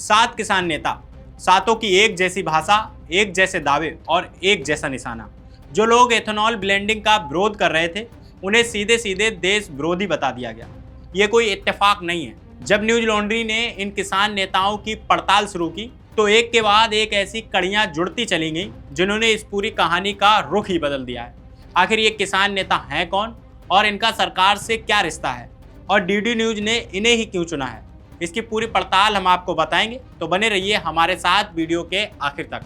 7 किसान नेता, सातों की एक जैसी भाषा, एक जैसे दावे और एक जैसा निशाना। जो लोग एथेनॉल ब्लेंडिंग का विरोध कर रहे थे, उन्हें सीधे सीधे देश विरोधी बता दिया गया। ये कोई इत्तेफाक नहीं है। जब न्यूज लॉन्ड्री ने इन किसान नेताओं की पड़ताल शुरू की तो एक के बाद एक ऐसी कड़ियां जुड़ती चली गईं जिन्होंने इस पूरी कहानी का रुख ही बदल दिया है। आखिर ये किसान नेता हैं कौन और इनका सरकार से क्या रिश्ता है और डीडी न्यूज ने इन्हें ही क्यों चुना है, इसकी पूरी पड़ताल हम आपको बताएंगे। तो बने रहिए हमारे साथ वीडियो के आखिर तक।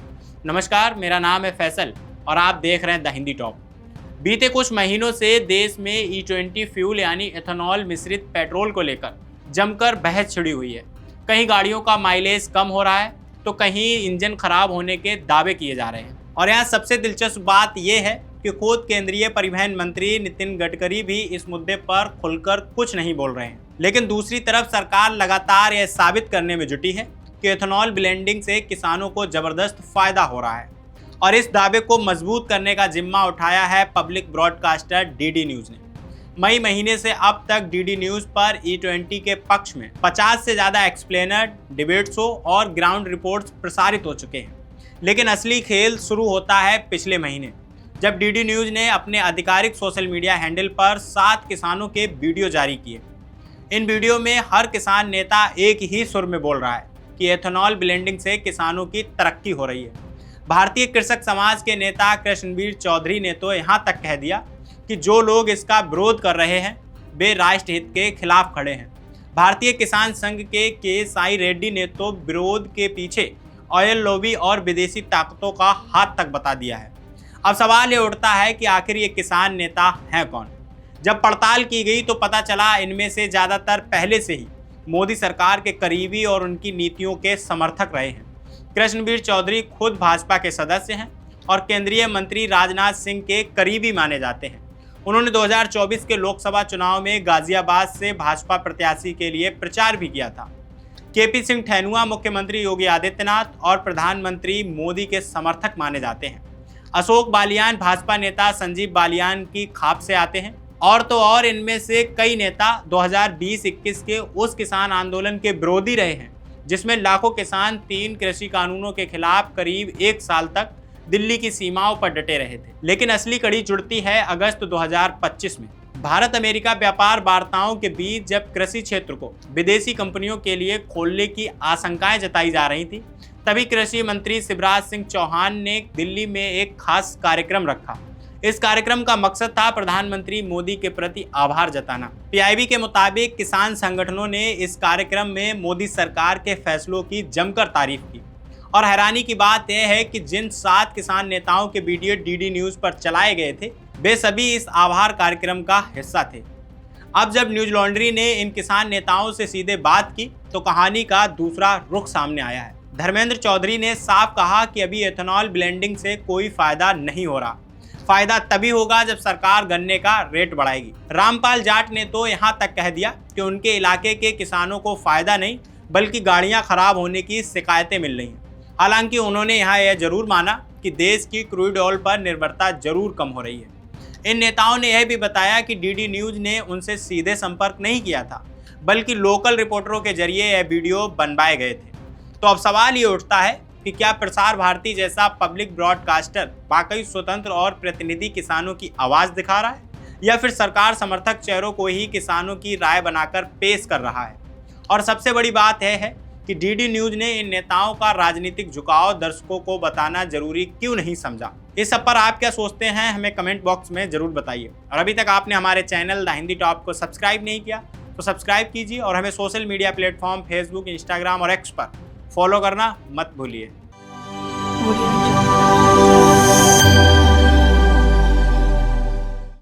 नमस्कार, मेरा नाम है फैसल और आप देख रहे हैं द हिंदी टॉप। बीते कुछ महीनों से देश में E20 फ्यूल यानी एथेनॉल मिश्रित पेट्रोल को लेकर जमकर बहस छिड़ी हुई है। कहीं गाड़ियों का माइलेज कम हो रहा है तो कहीं इंजन खराब होने के दावे किए जा रहे हैं। और यहाँ सबसे दिलचस्प बात यह है कि खुद केंद्रीय परिवहन मंत्री नितिन गडकरी भी इस मुद्दे पर खुलकर कुछ नहीं बोल रहे हैं। लेकिन दूसरी तरफ सरकार लगातार यह साबित करने में जुटी है कि एथेनॉल ब्लेंडिंग से किसानों को जबरदस्त फायदा हो रहा है और इस दावे को मजबूत करने का जिम्मा उठाया है पब्लिक ब्रॉडकास्टर डीडी न्यूज ने। मई महीने से अब तक डीडी न्यूज पर E20 के पक्ष में 50 से ज़्यादा एक्सप्लेनर, डिबेट शो और ग्राउंड रिपोर्ट्स प्रसारित हो चुके हैं। लेकिन असली खेल शुरू होता है पिछले महीने, जब डीडी न्यूज ने अपने आधिकारिक सोशल मीडिया हैंडल पर 7 किसानों के वीडियो जारी किए। इन वीडियो में हर किसान नेता एक ही सुर में बोल रहा है कि एथेनॉल ब्लेंडिंग से किसानों की तरक्की हो रही है। भारतीय कृषक समाज के नेता कृष्णवीर चौधरी ने तो यहाँ तक कह दिया कि जो लोग इसका विरोध कर रहे हैं वे राष्ट्र हित के खिलाफ खड़े हैं। भारतीय किसान संघ के साई रेड्डी ने तो विरोध के पीछे ऑयल लॉबी और विदेशी ताकतों का हाथ तक बता दिया है। अब सवाल ये उठता है कि आखिर ये किसान नेता हैं कौन। जब पड़ताल की गई तो पता चला इनमें से ज़्यादातर पहले से ही मोदी सरकार के करीबी और उनकी नीतियों के समर्थक रहे हैं। कृष्णवीर चौधरी खुद भाजपा के सदस्य हैं और केंद्रीय मंत्री राजनाथ सिंह के करीबी माने जाते हैं। उन्होंने 2024 के लोकसभा चुनाव में गाजियाबाद से भाजपा प्रत्याशी के लिए प्रचार भी किया था। केपी सिंह ठेनुआ मुख्यमंत्री योगी आदित्यनाथ और प्रधानमंत्री मोदी के समर्थक माने जाते हैं। अशोक बालियान भाजपा नेता संजीव बालियान की खाप से आते हैं। और तो और इनमें से कई नेता 2020-21 के उस किसान आंदोलन के विरोधी रहे हैं जिसमें लाखों किसान 3 कृषि कानूनों के खिलाफ करीब 1 साल तक दिल्ली की सीमाओं पर डटे रहे थे। लेकिन असली कड़ी जुड़ती है अगस्त 2025 में। भारत अमेरिका व्यापार वार्ताओं के बीच जब कृषि क्षेत्र को विदेशी कंपनियों के लिए खोलने की आशंकाएं जताई जा रही थी, तभी कृषि मंत्री शिवराज सिंह चौहान ने दिल्ली में एक खास कार्यक्रम रखा। इस कार्यक्रम का मकसद था प्रधानमंत्री मोदी के प्रति आभार जताना। पीआईबी के मुताबिक किसान संगठनों ने इस कार्यक्रम में मोदी सरकार के फैसलों की जमकर तारीफ की। और हैरानी की बात यह है कि जिन 7 किसान नेताओं के वीडियो डीडी न्यूज पर चलाए गए थे वे सभी इस आभार कार्यक्रम का हिस्सा थे। अब जब न्यूज लॉन्ड्री ने इन किसान नेताओं से सीधे बात की तो कहानी का दूसरा रुख सामने आया है। धर्मेंद्र चौधरी ने साफ कहा कि अभी एथेनॉल ब्लेंडिंग से कोई फायदा नहीं हो रहा। फायदा तभी होगा जब सरकार गन्ने का रेट बढ़ाएगी। रामपाल जाट ने तो यहाँ तक कह दिया कि उनके इलाके के किसानों को फायदा नहीं बल्कि गाड़ियाँ खराब होने की शिकायतें मिल रही हैं। हालांकि उन्होंने यहाँ यह जरूर माना कि देश की क्रूड ऑयल पर निर्भरता जरूर कम हो रही है। इन नेताओं ने यह भी बताया कि डीडी न्यूज ने उनसे सीधे संपर्क नहीं किया था बल्कि लोकल रिपोर्टरों के जरिए यह वीडियो बनवाए गए थे। तो अब सवाल ये उठता है कि क्या प्रसार भारती जैसा पब्लिक ब्रॉडकास्टर वाकई स्वतंत्र और प्रतिनिधि किसानों की आवाज़ दिखा रहा है या फिर सरकार समर्थक चेहरों को ही किसानों की राय बनाकर पेश कर रहा है। और सबसे बड़ी बात यह है कि डीडी न्यूज ने इन नेताओं का राजनीतिक झुकाव दर्शकों को बताना जरूरी क्यों नहीं समझा। इस सब पर आप क्या सोचते हैं हमें कमेंट बॉक्स में जरूर बताइए। और अभी तक आपने हमारे चैनल द हिंदी टॉप को सब्सक्राइब नहीं किया तो सब्सक्राइब कीजिए और हमें social media platform Facebook, Instagram और एक्स पर फॉलो करना मत भूलिए।